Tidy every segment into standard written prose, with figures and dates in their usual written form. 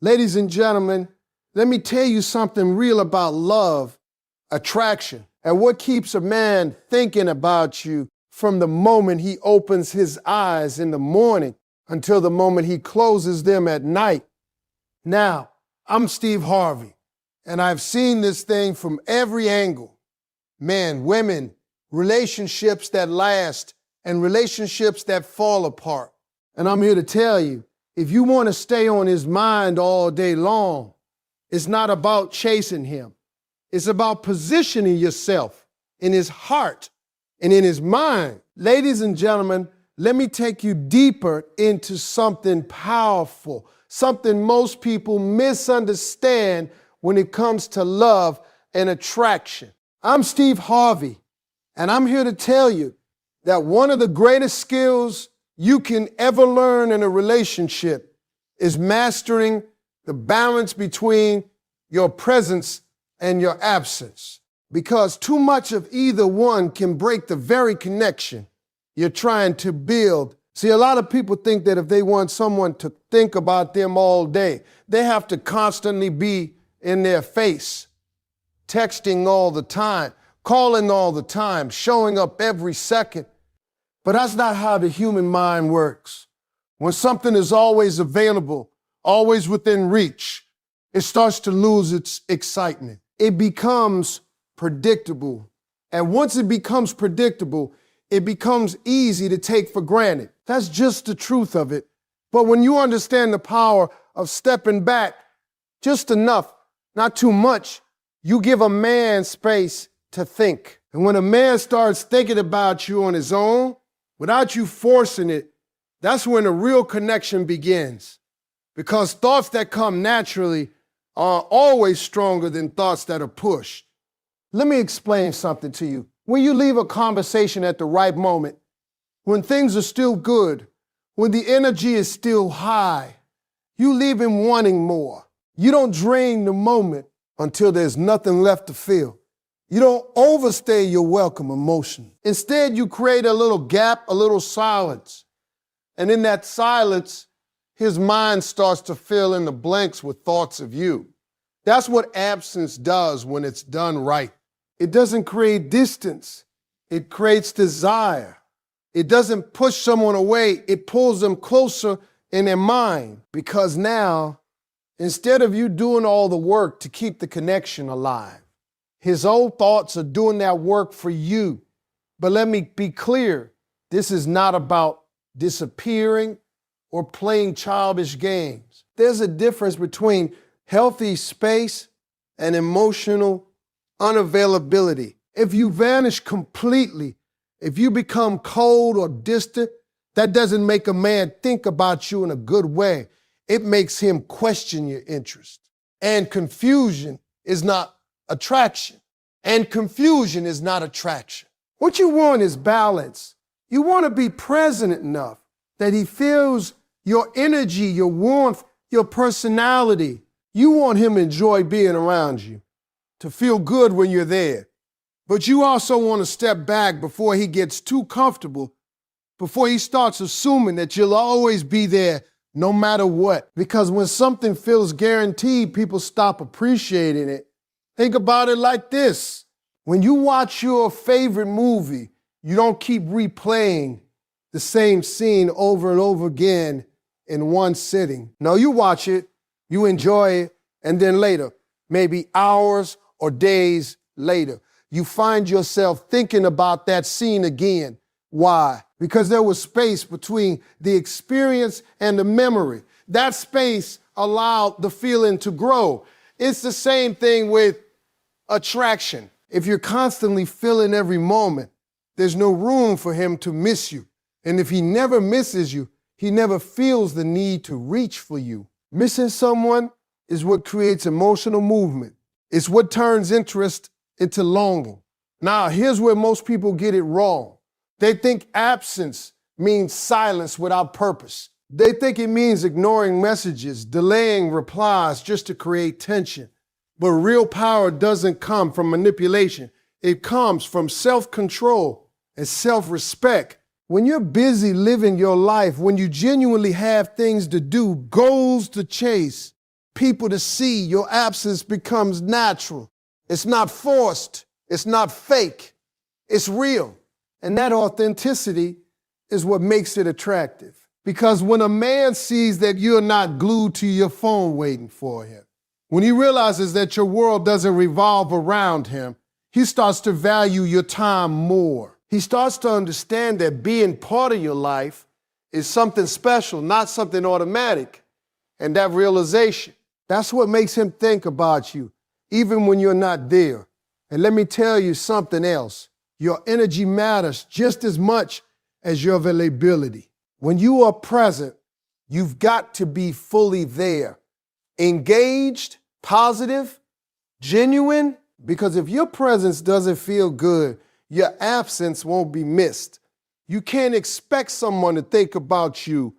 Ladies and gentlemen, let me tell you something real about love, attraction, and what keeps a man thinking about you from the moment he opens his eyes in the morning until the moment he closes them at night. Now, I'm Steve Harvey, and I've seen this thing from every angle. Men, women, relationships that last, and relationships that fall apart. And I'm here to tell you, if you want to stay on his mind all day long, it's not about chasing him. It's about positioning yourself in his heart and in his mind. Ladies and gentlemen, let me take you deeper into something powerful, something most people misunderstand when it comes to love and attraction. I'm Steve Harvey, and I'm here to tell you that one of the greatest skills you can ever learn in a relationship is mastering the balance between your presence and your absence. Because too much of either one can break the very connection you're trying to build. See, a lot of people think that if they want someone to think about them all day, they have to constantly be in their face, texting all the time, calling all the time, showing up every second. But that's not how the human mind works. When something is always available, always within reach, it starts to lose its excitement. It becomes predictable. And once it becomes predictable, it becomes easy to take for granted. That's just the truth of it. But when you understand the power of stepping back just enough, not too much, you give a man space to think. And when a man starts thinking about you on his own, without you forcing it, that's when a real connection begins. Because thoughts that come naturally are always stronger than thoughts that are pushed. Let me explain something to you. When you leave a conversation at the right moment, when things are still good, when the energy is still high, you leave him wanting more. You don't drain the moment until there's nothing left to feel. You don't overstay your welcome emotion. Instead, you create a little gap, a little silence. And in that silence, his mind starts to fill in the blanks with thoughts of you. That's what absence does when it's done right. It doesn't create distance. It creates desire. It doesn't push someone away. It pulls them closer in their mind. Because now, instead of you doing all the work to keep the connection alive, his own thoughts are doing that work for you. But let me be clear, this is not about disappearing or playing childish games. There's a difference between healthy space and emotional unavailability. If you vanish completely, if you become cold or distant, that doesn't make a man think about you in a good way. It makes him question your interest. And confusion is not attraction. And confusion is not attraction. What you want is balance. You want to be present enough that he feels your energy, your warmth, your personality. You want him to enjoy being around you, to feel good when you're there. But you also want to step back before he gets too comfortable, before he starts assuming that you'll always be there no matter what. Because when something feels guaranteed, people stop appreciating it. Think about it like this. When you watch your favorite movie, you don't keep replaying the same scene over and over again in one sitting. No, you watch it, you enjoy it, and then later, maybe hours or days later, you find yourself thinking about that scene again. Why? Because there was space between the experience and the memory. That space allowed the feeling to grow. It's the same thing with attraction. If you're constantly feeling every moment, there's no room for him to miss you. And if he never misses you, he never feels the need to reach for you. Missing someone is what creates emotional movement. It's what turns interest into longing. Now, here's where most people get it wrong. They think absence means silence without purpose. They think it means ignoring messages, delaying replies just to create tension. But real power doesn't come from manipulation. It comes from self-control and self-respect. When you're busy living your life, when you genuinely have things to do, goals to chase, people to see. Your absence becomes natural. It's not forced. It's not fake. It's real. And that authenticity is what makes it attractive. Because when a man sees that you're not glued to your phone waiting for him, when he realizes that your world doesn't revolve around him, he starts to value your time more. He starts to understand that being part of your life is something special, not something automatic. And that realization, that's what makes him think about you, even when you're not there. And let me tell you something else. Your energy matters just as much as your availability. When you are present, you've got to be fully there, engaged, positive, genuine, because if your presence doesn't feel good, your absence won't be missed. You can't expect someone to think about you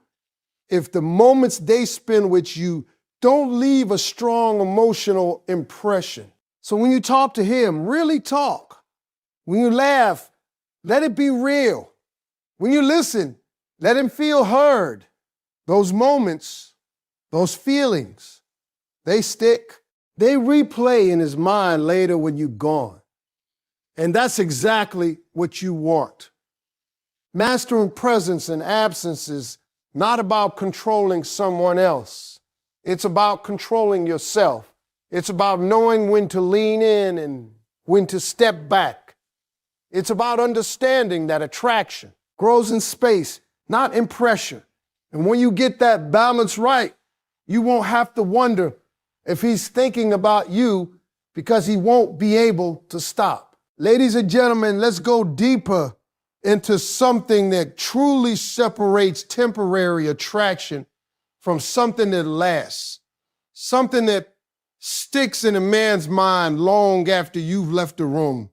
if the moments they spend with you don't leave a strong emotional impression. So when you talk to him, really talk. When you laugh, let it be real. When you listen, let him feel heard. Those moments, those feelings, they stick. They replay in his mind later when you're gone. And that's exactly what you want. Mastering presence and absence is not about controlling someone else. It's about controlling yourself. It's about knowing when to lean in and when to step back. It's about understanding that attraction grows in space, not in pressure. And when you get that balance right, you won't have to wonder if he's thinking about you because he won't be able to stop. Ladies and gentlemen, let's go deeper into something that truly separates temporary attraction from something that lasts, something that sticks in a man's mind long after you've left the room.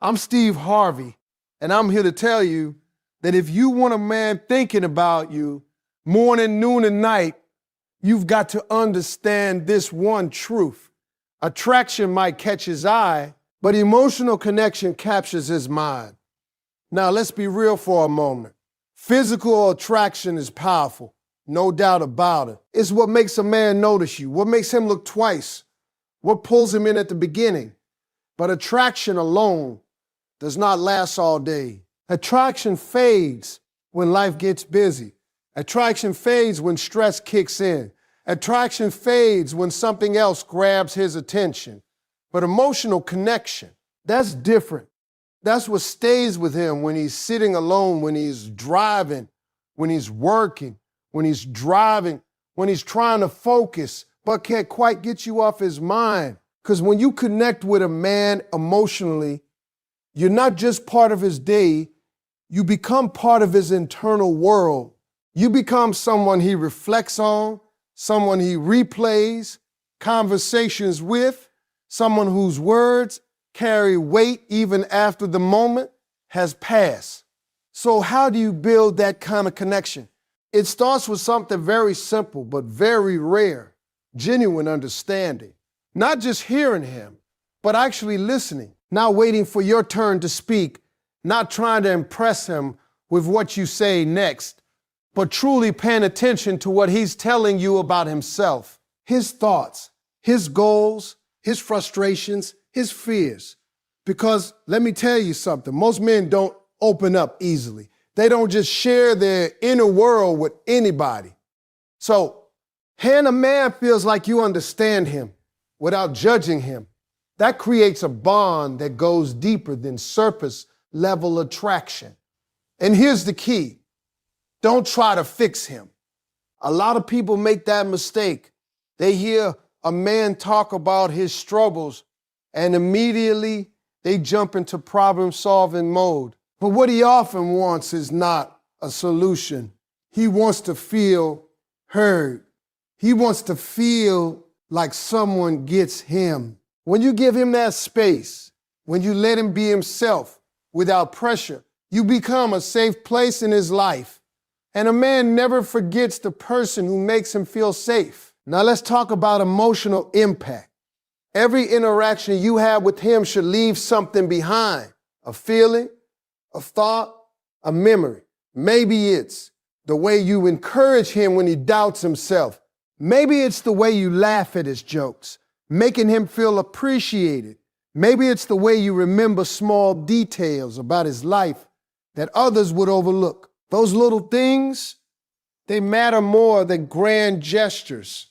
I'm Steve Harvey, and I'm here to tell you that if you want a man thinking about you morning, noon, and night, you've got to understand this one truth. Attraction might catch his eye, but emotional connection captures his mind. Now, let's be real for a moment. Physical attraction is powerful, no doubt about it. It's what makes a man notice you, what makes him look twice, what pulls him in at the beginning. But attraction alone does not last all day. Attraction fades when life gets busy. Attraction fades when stress kicks in. Attraction fades when something else grabs his attention. But emotional connection, that's different. That's what stays with him when he's sitting alone, when he's driving, when he's working, when he's driving, when he's trying to focus, but can't quite get you off his mind. Because when you connect with a man emotionally, you're not just part of his day, you become part of his internal world. You become someone he reflects on, someone he replays conversations with, someone whose words carry weight even after the moment has passed. So how do you build that kind of connection? It starts with something very simple but very rare, genuine understanding. Not just hearing him, but actually listening, not waiting for your turn to speak, not trying to impress him with what you say next, but truly paying attention to what he's telling you about himself, his thoughts, his goals, his frustrations, his fears. Because let me tell you something, most men don't open up easily. They don't just share their inner world with anybody. So, when a man feels like you understand him without judging him, that creates a bond that goes deeper than surface level attraction. And here's the key. Don't try to fix him. A lot of people make that mistake. They hear a man talk about his struggles and immediately they jump into problem-solving mode. But what he often wants is not a solution. He wants to feel heard. He wants to feel like someone gets him. When you give him that space, when you let him be himself without pressure, you become a safe place in his life. And a man never forgets the person who makes him feel safe. Now let's talk about emotional impact. Every interaction you have with him should leave something behind, a feeling, a thought, a memory. Maybe it's the way you encourage him when he doubts himself. Maybe it's the way you laugh at his jokes, making him feel appreciated. Maybe it's the way you remember small details about his life that others would overlook. Those little things, they matter more than grand gestures.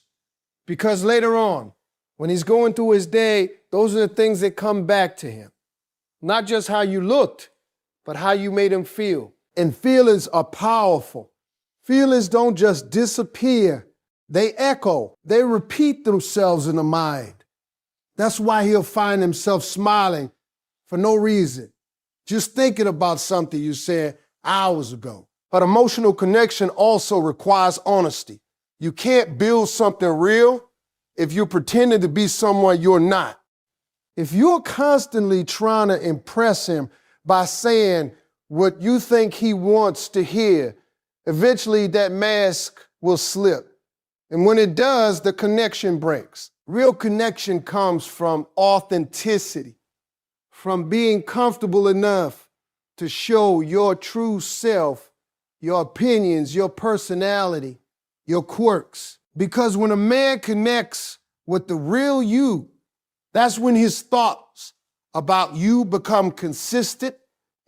Because later on, when he's going through his day, those are the things that come back to him. Not just how you looked, but how you made him feel. And feelings are powerful. Feelings don't just disappear. They echo. They repeat themselves in the mind. That's why he'll find himself smiling for no reason, just thinking about something you said hours ago. But emotional connection also requires honesty. You can't build something real if you're pretending to be someone you're not. If you're constantly trying to impress him by saying what you think he wants to hear, eventually that mask will slip. And when it does, the connection breaks. Real connection comes from authenticity, from being comfortable enough to show your true self, your opinions, your personality, your quirks. Because when a man connects with the real you, that's when his thoughts about you become consistent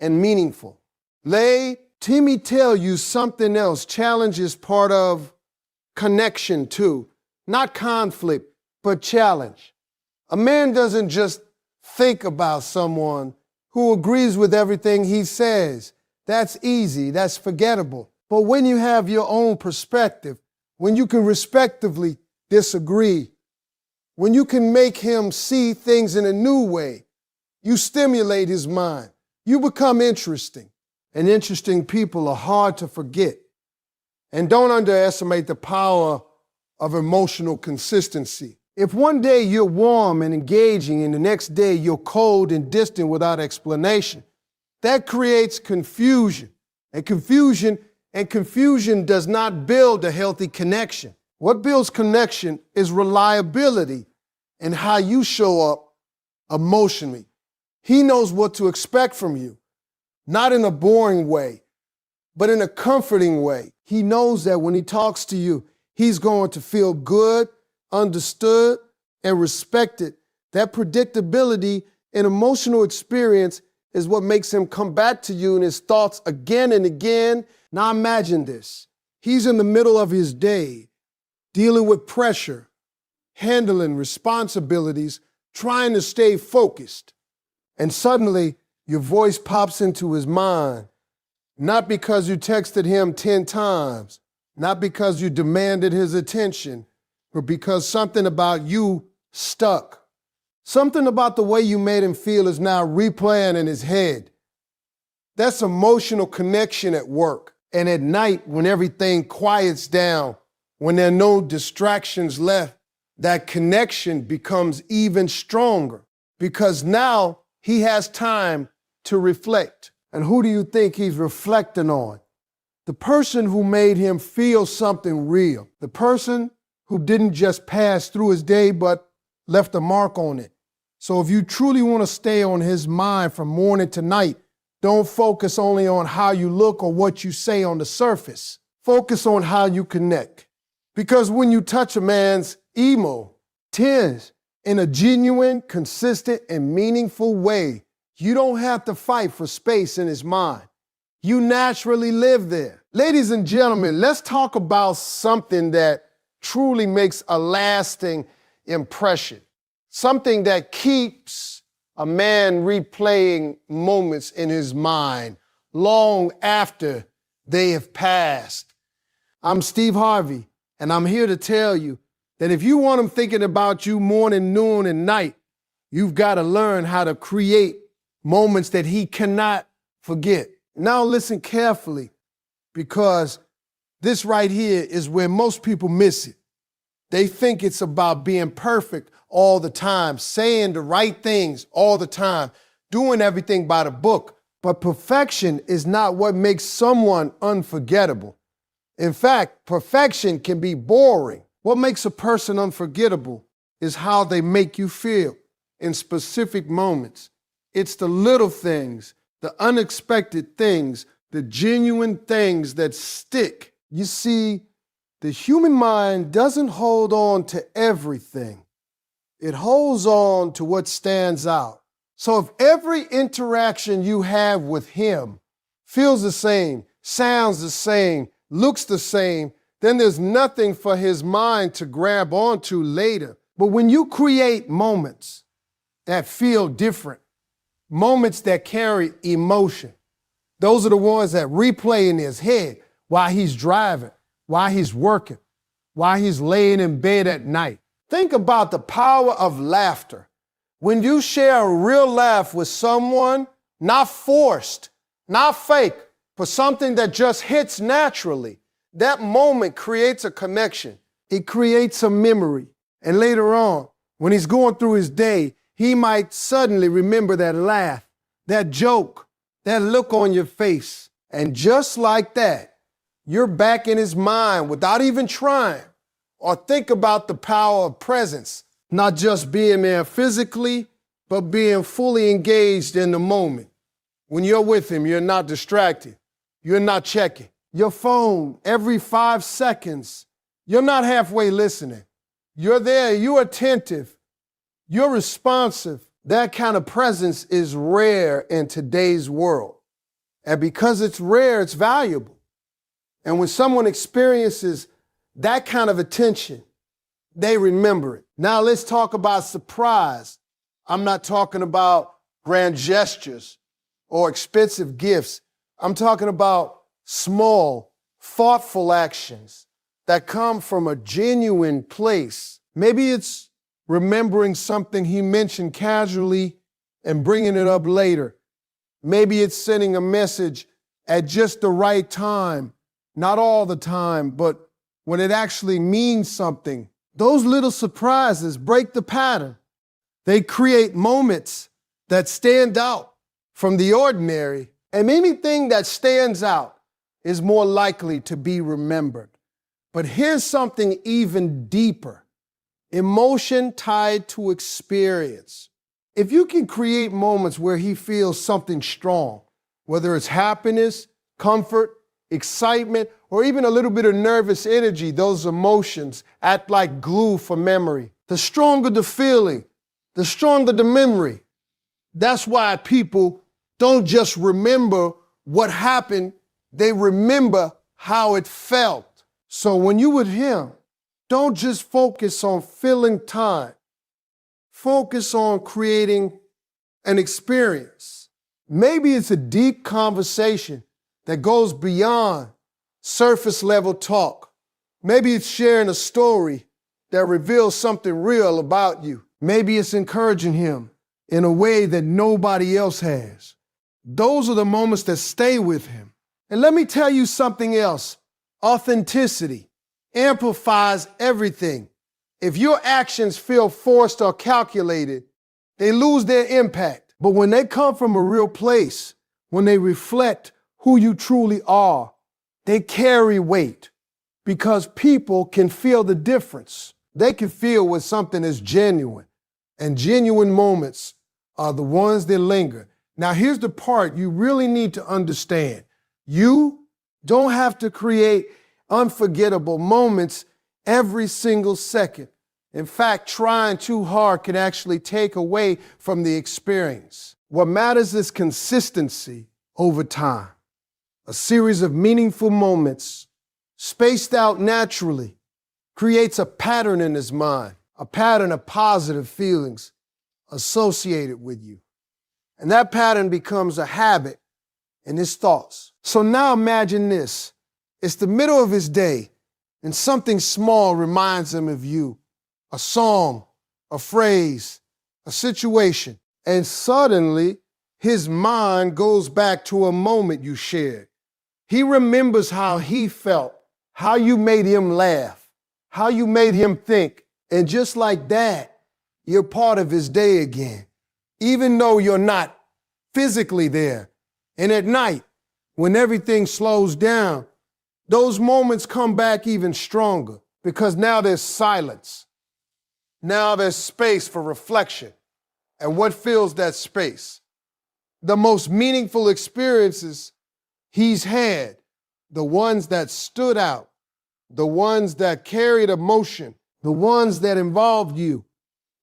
and meaningful. Let me tell you something else. Challenge is part of connection too. Not conflict, but challenge. A man doesn't just think about someone who agrees with everything he says. That's easy, that's forgettable. But when you have your own perspective, when you can respectively disagree, when you can make him see things in a new way, you stimulate his mind. You become interesting. And interesting people are hard to forget. And don't underestimate the power of emotional consistency. If one day you're warm and engaging and the next day you're cold and distant without explanation, that creates confusion. And confusion does not build a healthy connection. What builds connection is reliability and how you show up emotionally. He knows what to expect from you, not in a boring way, but in a comforting way. He knows that when he talks to you, he's going to feel good, understood, and respected. That predictability and emotional experience is what makes him come back to you in his thoughts again and again. Now imagine this. He's in the middle of his day, dealing with pressure, handling responsibilities, trying to stay focused. And suddenly, your voice pops into his mind, not because you texted him 10 times, not because you demanded his attention, but because something about you stuck. Something about the way you made him feel is now replaying in his head. That's emotional connection at work. And at night, when everything quiets down, when there are no distractions left, that connection becomes even stronger because now he has time to reflect. And who do you think he's reflecting on? The person who made him feel something real. The person who didn't just pass through his day, but left a mark on it. So if you truly want to stay on his mind from morning to night, don't focus only on how you look or what you say on the surface. Focus on how you connect. Because when you touch a man's emo, tears, in a genuine, consistent, and meaningful way, you don't have to fight for space in his mind. You naturally live there. Ladies and gentlemen, let's talk about something that truly makes a lasting impression. Something that keeps a man replaying moments in his mind long after they have passed. I'm Steve Harvey, and I'm here to tell you that if you want him thinking about you morning, noon, and night, you've got to learn how to create moments that he cannot forget. Now listen carefully, because this right here is where most people miss it. They think it's about being perfect all the time, saying the right things all the time, doing everything by the book. But perfection is not what makes someone unforgettable. In fact, perfection can be boring. What makes a person unforgettable is how they make you feel in specific moments. It's the little things, the unexpected things, the genuine things that stick. You see, The human mind doesn't hold on to everything. It holds on to what stands out. So if every interaction you have with him feels the same, sounds the same, looks the same, then there's nothing for his mind to grab onto later. But when you create moments that feel different, moments that carry emotion, those are the ones that replay in his head while he's driving, while he's working, while he's laying in bed at night. Think about the power of laughter. When you share a real laugh with someone, not forced, not fake, but something that just hits naturally, that moment creates a connection. It creates a memory. And later on, when he's going through his day, he might suddenly remember that laugh, that joke, that look on your face. And just like that, you're back in his mind without even trying. Or think about the power of presence, not just being there physically, but being fully engaged in the moment. When you're with him, you're not distracted. You're not checking your phone every 5 seconds. You're not halfway listening. You're there, you're attentive, you're responsive. That kind of presence is rare in today's world. And because it's rare, it's valuable. And when someone experiences that kind of attention, they remember it. Now let's talk about surprise. I'm not talking about grand gestures or expensive gifts. I'm talking about small, thoughtful actions that come from a genuine place. Maybe it's remembering something he mentioned casually and bringing it up later. Maybe it's sending a message at just the right time, not all the time, but when it actually means something. Those little surprises break the pattern. They create moments that stand out from the ordinary, and anything that stands out is more likely to be remembered. But here's something even deeper: emotion tied to experience. If you can create moments where he feels something strong, whether it's happiness, comfort, excitement, or even a little bit of nervous energy, those emotions act like glue for memory. The stronger the feeling, the stronger the memory. That's why people don't just remember what happened, they remember how it felt. So when you with him, don't just focus on filling time. Focus on creating an experience. Maybe it's a deep conversation that goes beyond surface level talk. Maybe it's sharing a story that reveals something real about you. Maybe it's encouraging him in a way that nobody else has. Those are the moments that stay with him. And let me tell you something else. Authenticity amplifies everything. If your actions feel forced or calculated, they lose their impact. But when they come from a real place, when they reflect who you truly are, they carry weight because people can feel the difference. They can feel when something is genuine, and genuine moments are the ones that linger. Now, here's the part you really need to understand. You don't have to create unforgettable moments every single second. In fact, trying too hard can actually take away from the experience. What matters is consistency over time. A series of meaningful moments, spaced out naturally, creates a pattern in his mind, a pattern of positive feelings associated with you. And that pattern becomes a habit in his thoughts. So now imagine this. It's the middle of his day, and something small reminds him of you. A song, a phrase, a situation. And suddenly, his mind goes back to a moment you shared. He remembers how he felt, how you made him laugh, how you made him think. And just like that, you're part of his day again, even though you're not physically there. And at night, when everything slows down, those moments come back even stronger because now there's silence. Now there's space for reflection. And what fills that space? The most meaningful experiences he's had, the ones that stood out, the ones that carried emotion, the ones that involved you.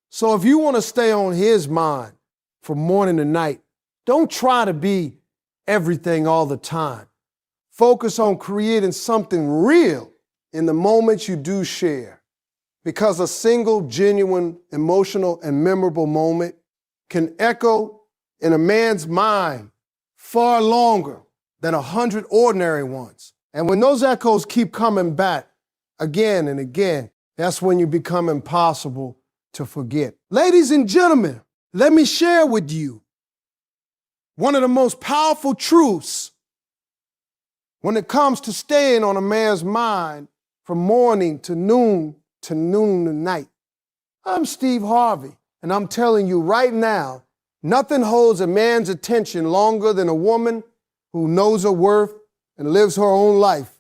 So if you want to stay on his mind from morning to night, don't try to be everything all the time. Focus on creating something real in the moments you do share. Because a single, genuine, emotional, and memorable moment can echo in a man's mind far longer than 100 ordinary ones. And when those echoes keep coming back again and again, that's when you become impossible to forget. Ladies and gentlemen, let me share with you one of the most powerful truths when it comes to staying on a man's mind from morning to noon to night. I'm Steve Harvey, and I'm telling you right now, nothing holds a man's attention longer than a woman who knows her worth and lives her own life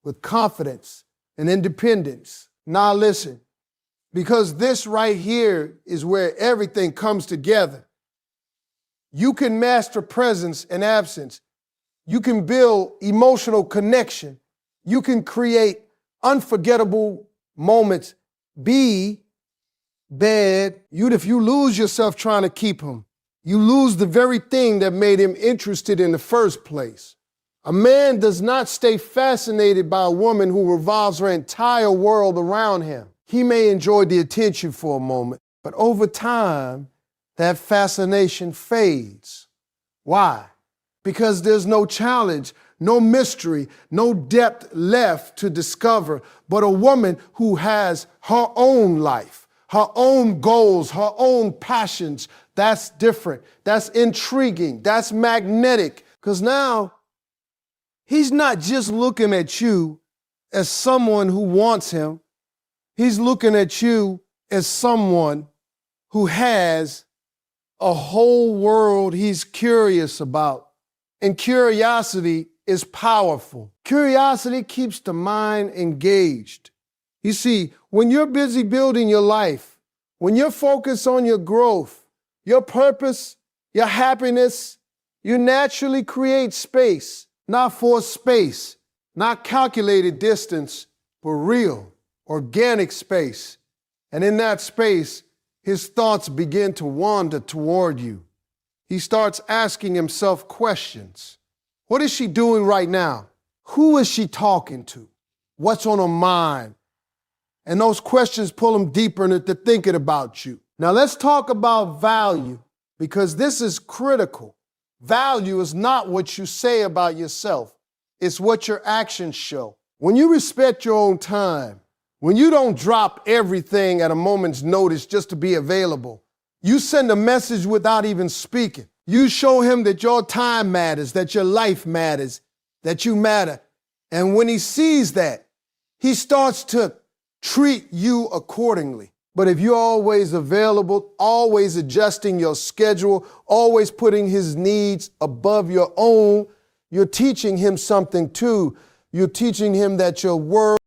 with confidence and independence. Now listen, because this right here is where everything comes together. You can master presence and absence. You can build emotional connection. You can create unforgettable moments. Be bad. If you lose yourself trying to keep him, you lose the very thing that made him interested in the first place. A man does not stay fascinated by a woman who revolves her entire world around him. He may enjoy the attention for a moment, but over time, that fascination fades. Why? Because there's no challenge, no mystery, no depth left to discover, but a woman who has her own life, her own goals, her own passions. That's different. That's intriguing. That's magnetic. Because now, he's not just looking at you as someone who wants him. He's looking at you as someone who has a whole world he's curious about. And curiosity is powerful. Curiosity keeps the mind engaged. You see, when you're busy building your life, when you're focused on your growth, your purpose, your happiness, you naturally create space, not forced space, not calculated distance, but real, organic space. And in that space, his thoughts begin to wander toward you. He starts asking himself questions. What is she doing right now? Who is she talking to? What's on her mind? And those questions pull him deeper into thinking about you. Now let's talk about value, because this is critical. Value is not what you say about yourself. It's what your actions show. When you respect your own time, when you don't drop everything at a moment's notice just to be available, you send a message without even speaking. You show him that your time matters, that your life matters, that you matter. And when he sees that, he starts to treat you accordingly. But if you're always available, always adjusting your schedule, always putting his needs above your own, you're teaching him something too. You're teaching him that your world